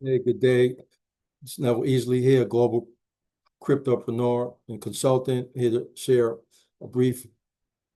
Hey, good day. It's Neville Easley here, global cryptopreneur and consultant, here to share a brief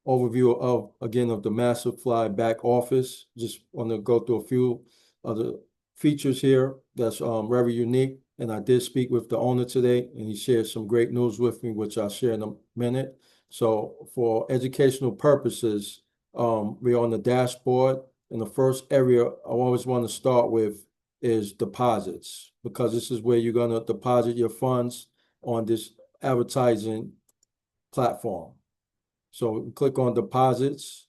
overview of the Massive Fly back office. Just want to go through a few of the features here that's very unique. And I did speak with the owner today, and he shared some great news with me, which I'll share in a minute. So for educational purposes, we're on the dashboard. And the first area I always want to start with is deposits, because this is where you're going to deposit your funds on this advertising platform. So click on deposits.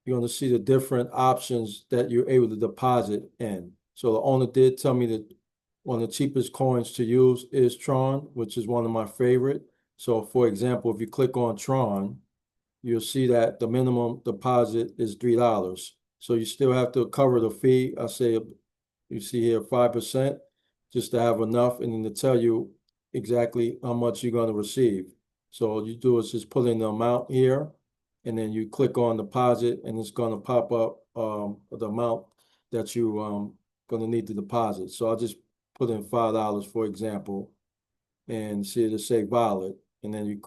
You're going to see the different options that you're able to deposit in. So the owner did tell me that one of the cheapest coins to use is Tron, which is one of my favorite. So for example, if you click on Tron, you'll see that the minimum deposit is $3. So you still have to cover the fee. I say you see here 5% just to have enough, and then to tell you exactly how much you're going to receive. So all you do is just put in the amount here, and then you click on deposit, and it's going to pop up the amount that you going to need to deposit. So I'll just put in $5, for example, and see it'll say valid, and then you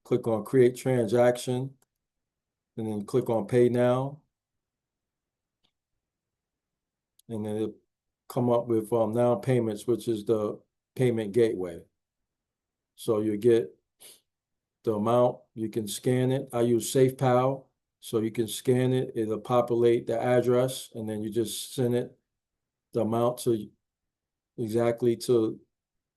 click on create transaction, and then click on pay now, and then it'll come up with now payments, which is the payment gateway. So you get the amount, you can scan it. I use SafePal, so you can scan it, it'll populate the address, and then you just send it, the amount to exactly to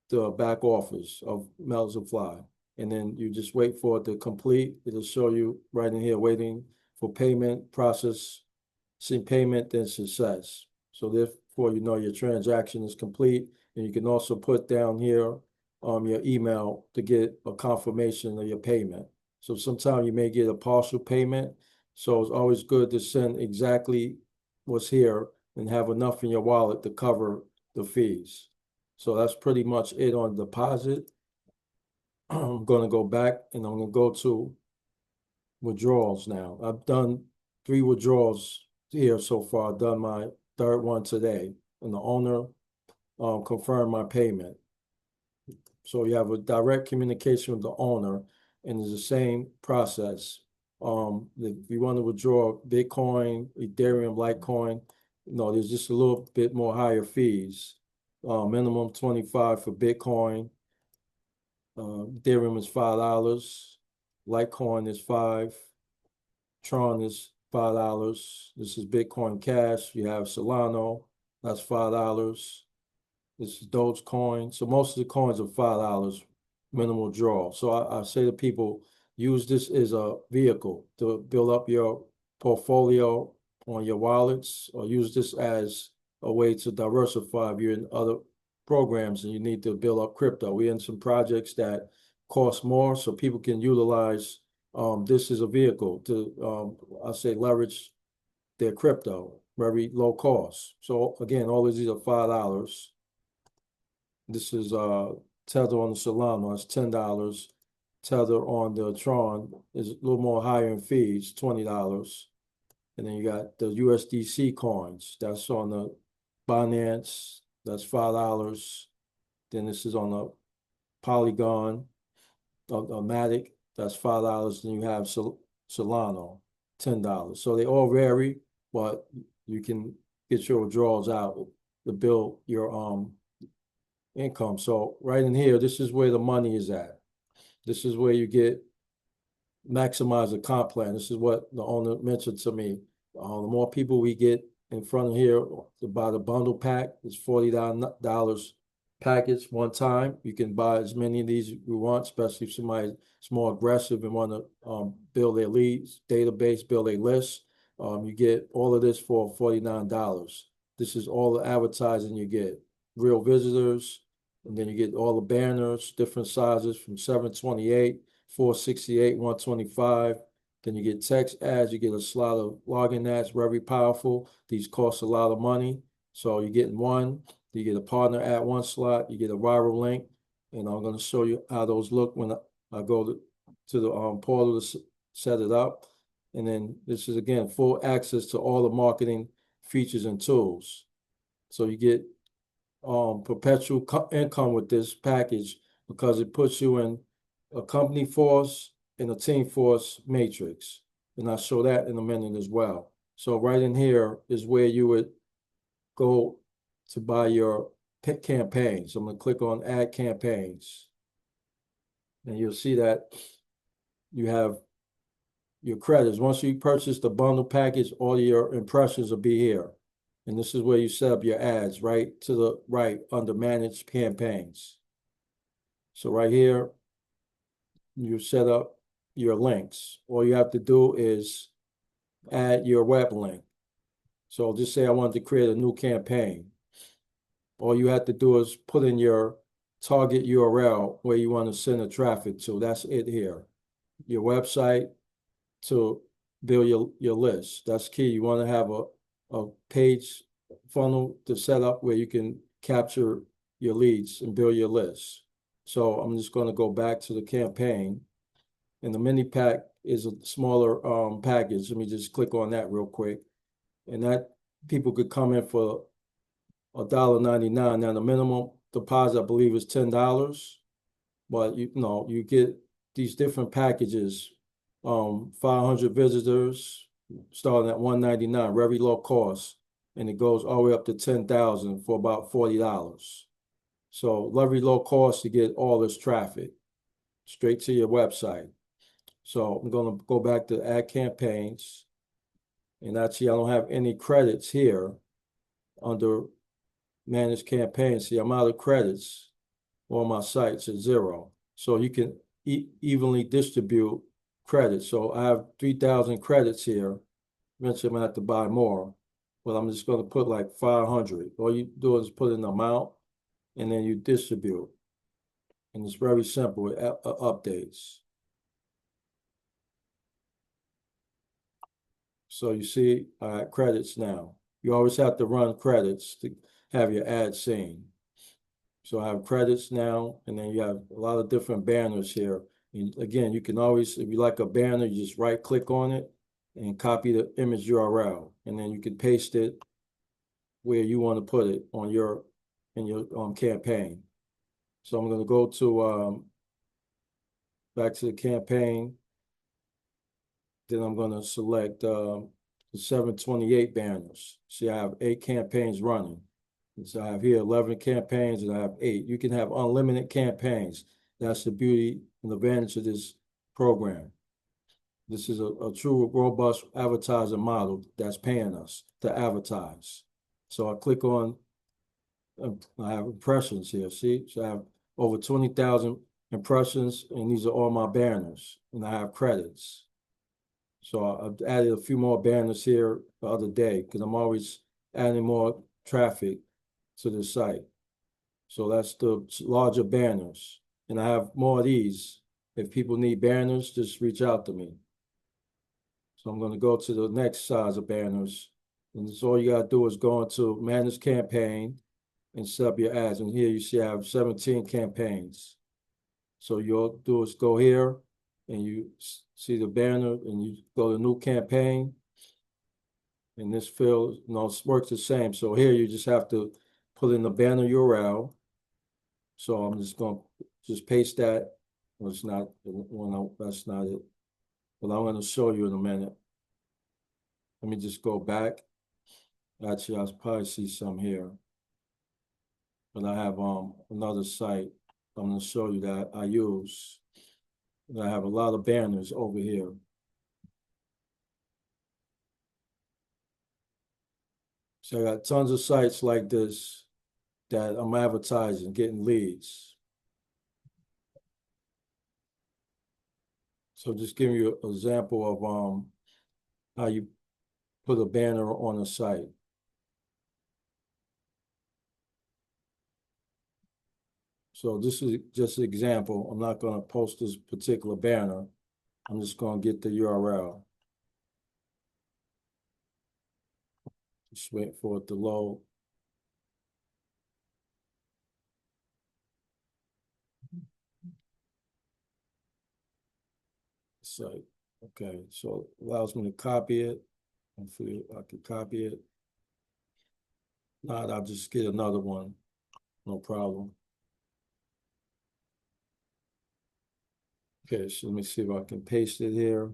the back office of Massive Fly. And then you just wait for it to complete. It'll show you right in here, waiting for payment, processing payment, then success. So therefore, you know your transaction is complete. And you can also put down here your email to get a confirmation of your payment. So sometimes you may get a partial payment. So it's always good to send exactly what's here and have enough in your wallet to cover the fees. So that's pretty much it on deposit. I'm going to go back and I'm going to go to withdrawals now. I've done 3 withdrawals here so far. I've done my 3rd one today, and the owner confirmed my payment. So you have a direct communication with the owner, and it's the same process. If you want to withdraw Bitcoin, Ethereum, Litecoin, there's just a little bit more higher fees. Minimum 25 for Bitcoin. Ethereum is $5. Litecoin is $5. Tron is $5. This is Bitcoin Cash. You have Solana, that's $5. This is Dogecoin. So most of the coins are $5 minimal draw. So I say to people, use this as a vehicle to build up your portfolio on your wallets, or use this as a way to diversify if you're in other programs and you need to build up crypto. We're in some projects that cost more, so people can utilize this as a vehicle to, I say, leverage their crypto, very low cost. So again, all of these are $5. This is Tether on the Solana, it's $10. Tether on the Tron is a little more higher in fees, $20. And then you got the USDC coins, that's on the Binance, that's $5. Then this is on the Polygon, Matic, that's $5. Then you have Solana, $10. So they all vary, but you can get your withdrawals out to build your income. So right in here, this is where the money is at. This is where you get maximize the comp plan. This is what the owner mentioned to me. The more people we get in front of here to buy the bundle pack, it's $40 package one time. You can buy as many of these you want, especially if somebody is more aggressive and want to build their leads database, build a list. You get all of this for $49. This is all the advertising you get. Real visitors, and then you get all the banners, different sizes from 728, 468, 125. Then you get text ads, you get a slot of login ads, very powerful. These cost a lot of money. So you're getting one, you get a partner ad one slot, you get a viral link, and I'm going to show you how those look when I go to the portal to set it up. And then this is, again, full access to all the marketing features and tools. So you get perpetual income with this package because it puts you in a company force and a team force matrix. And I'll show that in a minute as well. So right in here is where you would go to buy your campaigns. I'm going to click on add campaigns. And you'll see that you have your credits. Once you purchase the bundle package, all your impressions will be here. And this is where you set up your ads, right to the right under manage campaigns. So right here, you set up your links. All you have to do is add your web link. So just say I wanted to create a new campaign. All you have to do is put in your target URL where you want to send the traffic to. That's it here. Your website to build your list. That's key. You want to have a page funnel to set up where you can capture your leads and build your list. So I'm just going to go back to the campaign. And the mini pack is a smaller package. Let me just click on that real quick. And that people could come in for $1.99. Now the minimum deposit, I believe, is $10. But you get these different packages. 500 visitors starting at $1.99, very low cost, and it goes all the way up to 10,000 for about $40. So very low cost to get all this traffic straight to your website. So I'm going to go back to add campaigns, and actually I don't have any credits here under manage campaigns. See, I'm out of credits on my sites at 0. So you can evenly distribute credits. So I have 3,000 credits here. Eventually I'm gonna have to buy more, but I'm just gonna put like 500. All you do is put an amount and then you distribute. And it's very simple with updates. So you see, I got credits now. You always have to run credits to have your ad seen. So I have credits now, and then you have a lot of different banners here. And again, you can always, if you like a banner, you just right click on it and copy the image URL. And then you can paste it where you want to put it on in your campaign. So I'm going to go to back to the campaign. Then I'm going to select the 728 banners. See, I have 8 campaigns running. And so I have here 11 campaigns and I have 8. You can have unlimited campaigns. That's the beauty and advantage of this program. This is a true robust advertising model that's paying us to advertise. So I click on, I have impressions here, see? So I have over 20,000 impressions, and these are all my banners, and I have credits. So I've added a few more banners here the other day because I'm always adding more traffic to the site. So that's the larger banners. And I have more of these. If people need banners, just reach out to me. So I'm going to go to the next size of banners. And so all you got to do is go into manage campaign and set up your ads. And here you see I have 17 campaigns. So you'll do is go here and you see the banner and you go to new campaign. And this field, works the same. So here you just have to put in the banner URL. So I'm just going to just paste that. Well, it's not, that's not it. But I'm going to show you in a minute. Let me just go back. Actually, I'll probably see some here. But I have another site I'm going to show you that I use. And I have a lot of banners over here. So I got tons of sites like this that I'm advertising, getting leads. So just giving you an example of how you put a banner on a site. So this is just an example. I'm not going to post this particular banner. I'm just going to get the URL. Just wait for it to load. So, okay, so it allows me to copy it. Hopefully I can copy it. Not, I'll just get another one. No problem. Okay, so let me see if I can paste it here.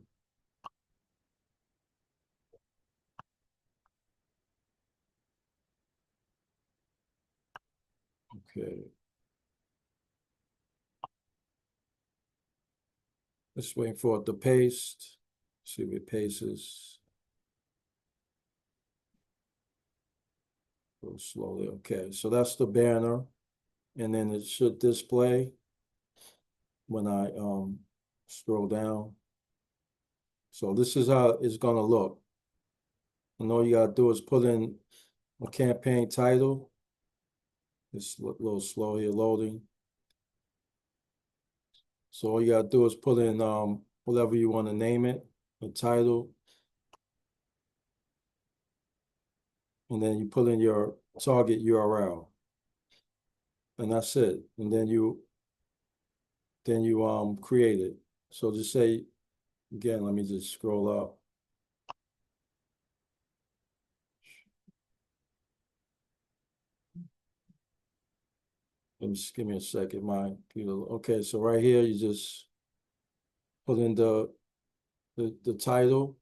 Okay. Just waiting for it to paste. See if it pastes. A little slowly. Okay, so that's the banner. And then it should display when I scroll down. So this is how it's gonna look. And all you gotta do is put in a campaign title. It's a little slow here loading. So all you gotta do is put in whatever you want to name it, the title, and then you put in your target URL, and that's it. And then you create it. So just say again. Let me just scroll up. Just give me a second, my computer. Okay, so right here you just put in the title,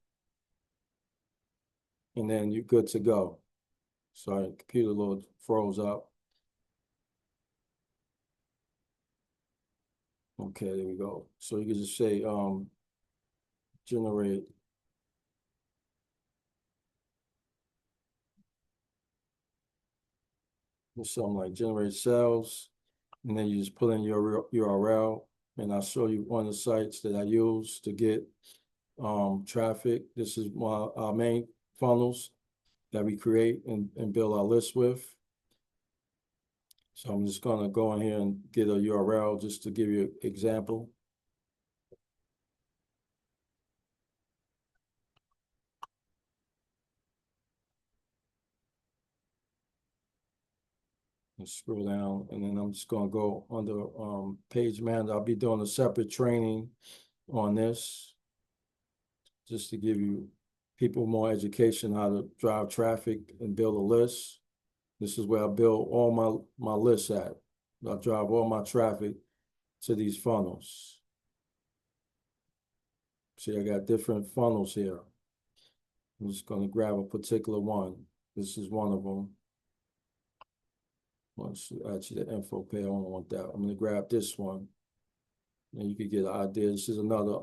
and then you're good to go. Sorry, computer a little froze up. Okay, there we go. So you can just say generate something like generate sales, and then you just put in your URL, and I'll show you one of the sites that I use to get traffic. This is our main funnels that we create and build our list with. So I'm just gonna go in here and get a URL just to give you an example. And scroll down, and then I'm just gonna go under page manager. I'll be doing a separate training on this just to give you people more education how to drive traffic and build a list. This is where I build all my lists at. I drive all my traffic to these funnels. See, I got different funnels here. I'm just going to grab a particular one. This is one of them. Actually, the info page, I don't want that. I'm going to grab this one. And you can get an idea. This is another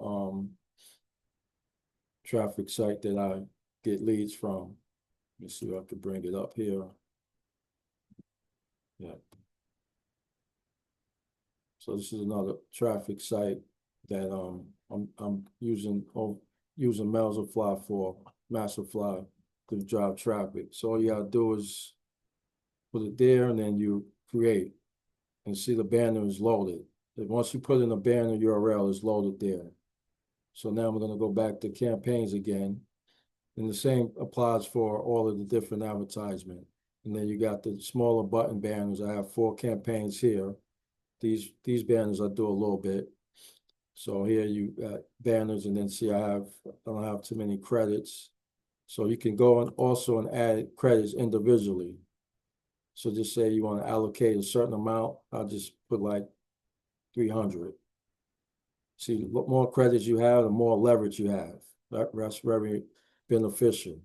traffic site that I get leads from. Let me see if I can bring it up here. Yeah. So this is another traffic site that I'm using Masterfly to drive traffic. So all you gotta do is put it there, and then you create, and see the banner is loaded. And once you put in a banner, URL is loaded there. So now we're gonna go back to campaigns again, and the same applies for all of the different advertisement. And then you got the smaller button banners. I have 4 campaigns here. These banners I do a little bit. So here you got banners, and then see I don't have too many credits. So you can go and also add credits individually. So just say you want to allocate a certain amount. I'll just put like 300. See, the more credits you have, the more leverage you have. That's very beneficial.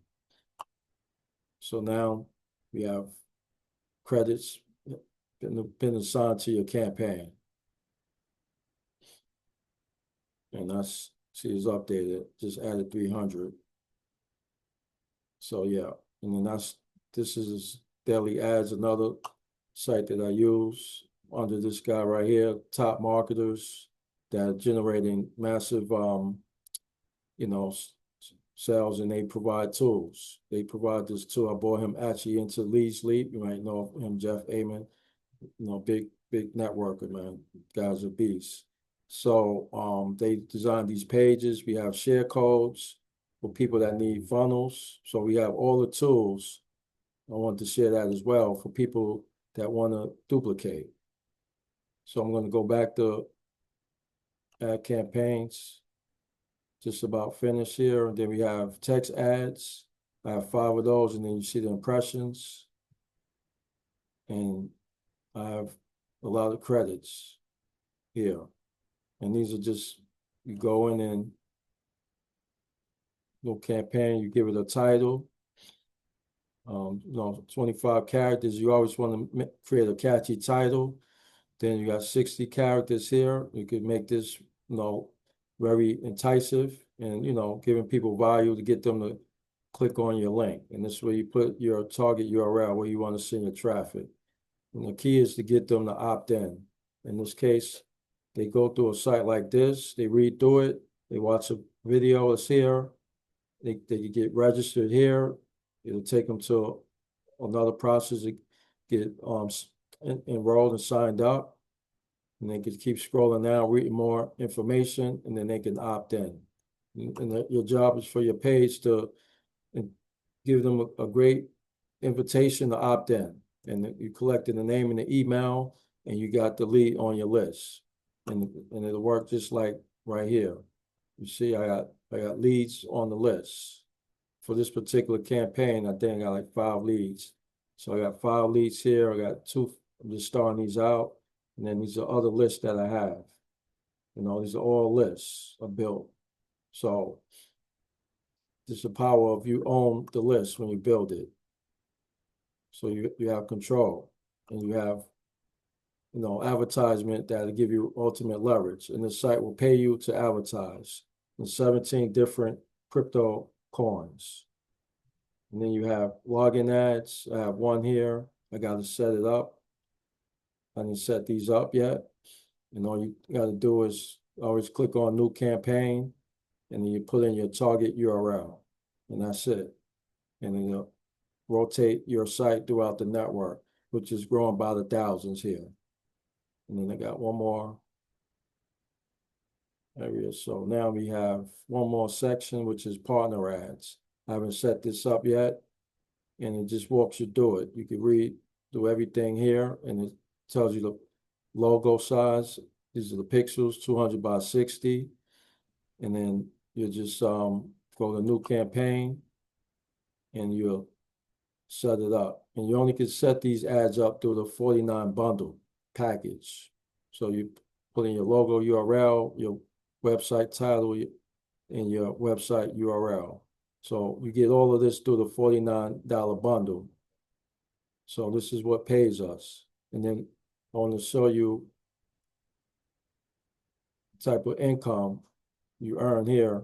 So now we have credits been assigned to your campaign. And that's, see, it's updated, just added 300. So yeah, and then this is Daily Ads, another site that I use under this guy right here, top marketers that are generating massive, sales, and they provide tools. They provide this tool. I brought him actually into Leads Leap. You might know him, Jeff Amon, big networker, man. Guys are beasts. So they designed these pages. We have share codes for people that need funnels. So we have all the tools. I want to share that as well for people that want to duplicate. So I'm going to go back to ad campaigns. Just about finished here. And then we have text ads. I have 5 of those, and then you see the impressions. And I have a lot of credits here. And these are just, you go in and little campaign, you give it a title. 25 characters. You always want to create a catchy title. Then you got 60 characters here. You could make this, very enticing and, giving people value to get them to click on your link. And this is where you put your target URL where you want to send your traffic. And the key is to get them to opt in. In this case, they go through a site like this, they read through it, they watch a video that's here, they get registered here. It'll take them to another process to get enrolled and signed up. And they can keep scrolling down, reading more information, and then they can opt in. And your job is for your page to give them a great invitation to opt in. And you collected the name and the email, and you got the lead on your list. And it'll work just like right here. You see, I got leads on the list. For this particular campaign, I think I got like 5 leads. So I got 5 leads here. I got 2. I'm just starting these out. And then these are other lists that I have. These are all lists are built. So this is the power of you own the list when you build it. So you have control, and you have, advertisement that'll give you ultimate leverage. And the site will pay you to advertise in 17 different crypto coins. And then you have login ads. I have one here. I got to set it up. I didn't set these up yet. And all you got to do is always click on new campaign, and then you put in your target URL, and that's it. And then you'll rotate your site throughout the network, which is growing by the thousands here. And then I got one more area. So now we have one more section, which is partner ads. I haven't set this up yet, and it just walks you through it. You can read through everything here, and it tells you the logo size. These are the pixels, 200 by 60. And then you just go to new campaign, and you'll set it up. And you only can set these ads up through the 49 bundle package. So you put in your logo URL, your website title, and your website URL. So you get all of this through the $49 bundle. So this is what pays us. And then I want to show you the type of income you earn here.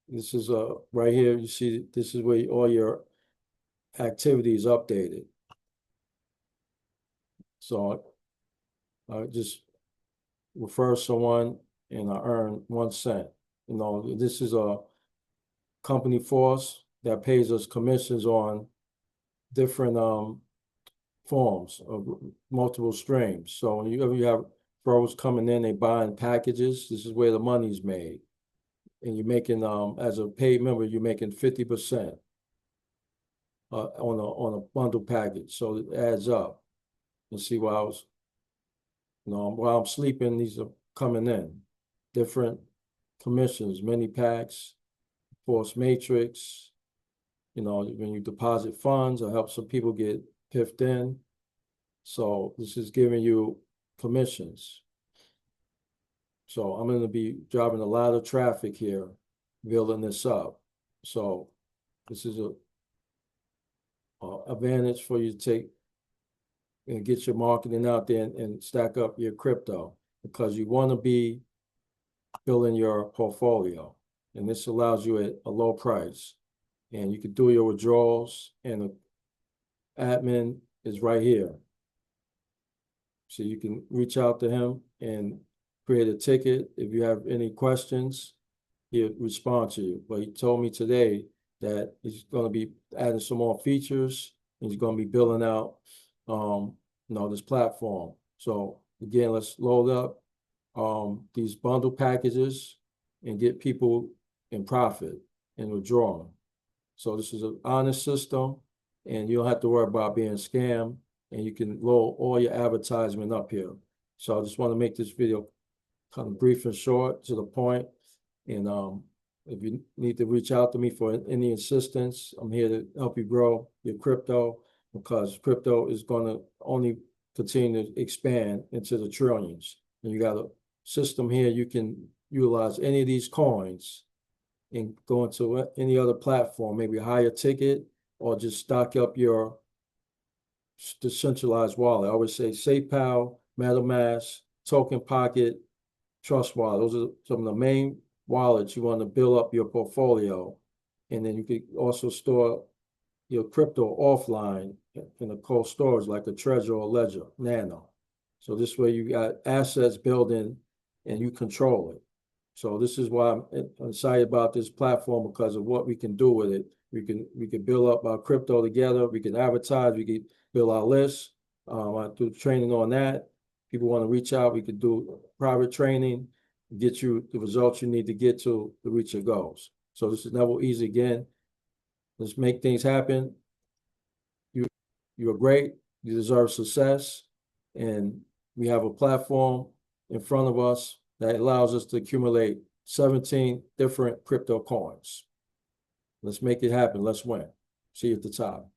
This is right here. You see, this is where all your activities updated. So I just refer someone and I earn 1 cent. This is a company force that pays us commissions on different forms of multiple streams. So when you have pros coming in, they buying packages, this is where the money's made. And you're making, as a paid member, you're making 50% on a bundle package. So it adds up. You see, while I'm sleeping, these are coming in. Different commissions, mini packs, force matrix. When you deposit funds, or help some people get piffed in. So this is giving you commissions. So I'm going to be driving a lot of traffic here, building this up. So this is a advantage for you to take and get your marketing out there and stack up your crypto, because you want to be building your portfolio. And this allows you at a low price. And you can do your withdrawals, and the admin is right here. So you can reach out to him and create a ticket. If you have any questions, he'll respond to you. But he told me today that he's going to be adding some more features, and he's going to be building out, this platform. So again, let's load up these bundle packages and get people in profit and withdraw them. So this is an honest system, and you don't have to worry about being scammed, and you can load all your advertisement up here. So I just want to make this video kind of brief and short, to the point. And if you need to reach out to me for any assistance, I'm here to help you grow your crypto, because crypto is going to only continue to expand into the trillions. And you got a system here, you can utilize any of these coins and go into any other platform, maybe a higher ticket, or just stock up your decentralized wallet. I would say SafePal, MetaMask, Token Pocket, Trust Wallet. Those are some of the main wallets you want to build up your portfolio. And then you could also store your crypto offline in a cold storage like a Trezor or Ledger Nano. So this way you got assets building and you control it. So this is why I'm excited about this platform, because of what we can do with it. We can build up our crypto together. We can advertise. We can build our list. I do training on that. People want to reach out. We could do private training, get you the results you need to get to reach your goals. So this is never easy again. Let's make things happen. You're great. You deserve success. And we have a platform in front of us that allows us to accumulate 17 different crypto coins. Let's make it happen. Let's win. See you at the top.